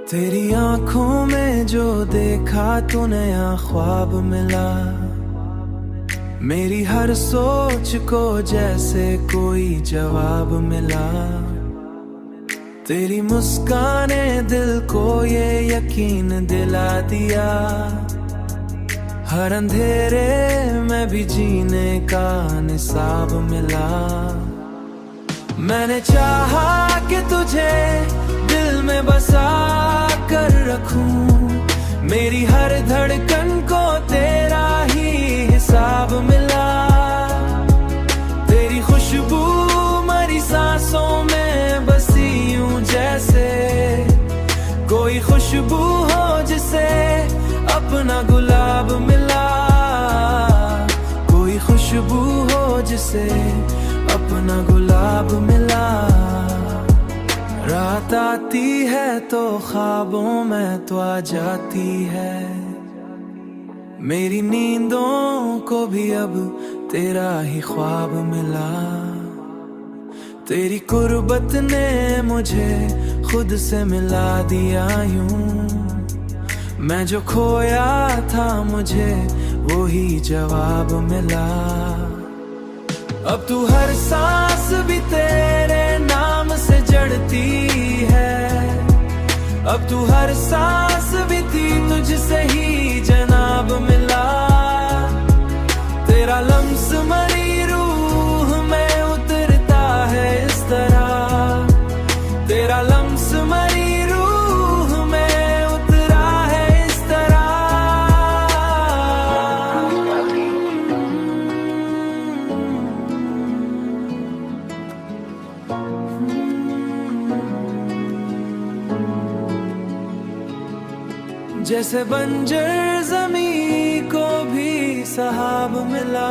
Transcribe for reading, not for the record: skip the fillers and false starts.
तेरी आंखों में जो देखा तो नया ख्वाब मिला। मेरी हर सोच को जैसे कोई जवाब मिला। तेरी मुस्काने दिल को ये यकीन दिला दिया। हर अंधेरे में भी जीने का निसाब मिला। मैंने चाहा कि तुझे दिल में बसा कर रखूं। मेरी हर धड़कन को तेरा ही हिसाब मिला। तेरी खुशबू मरी सांसों में बसी यूं जैसे कोई खुशबू हो जिसे अपना गुलाब मिला। कोई खुशबू हो जिसे अपना गुलाब मिला। रात आती है तो ख्वाबों में तो आ जाती है। मेरी नींदों को भी अब तेरा ही ख्वाब मिला। तेरी कुर्बत ने मुझे खुद से मिला दिया यूं। मैं जो खोया था मुझे वो ही जवाब मिला। अब तू हर सांस भी तेरे नाम से जड़ती है। अब तू हर सांस भी थी तुझसे ही जनाब मिला। तेरा लम्स मरी रूह में उतरता है इस तरह। तेरा लम्स मरी रूह में उतरा है इस तरह। जैसे बंजर ज़मीं को भी सहाब मिला।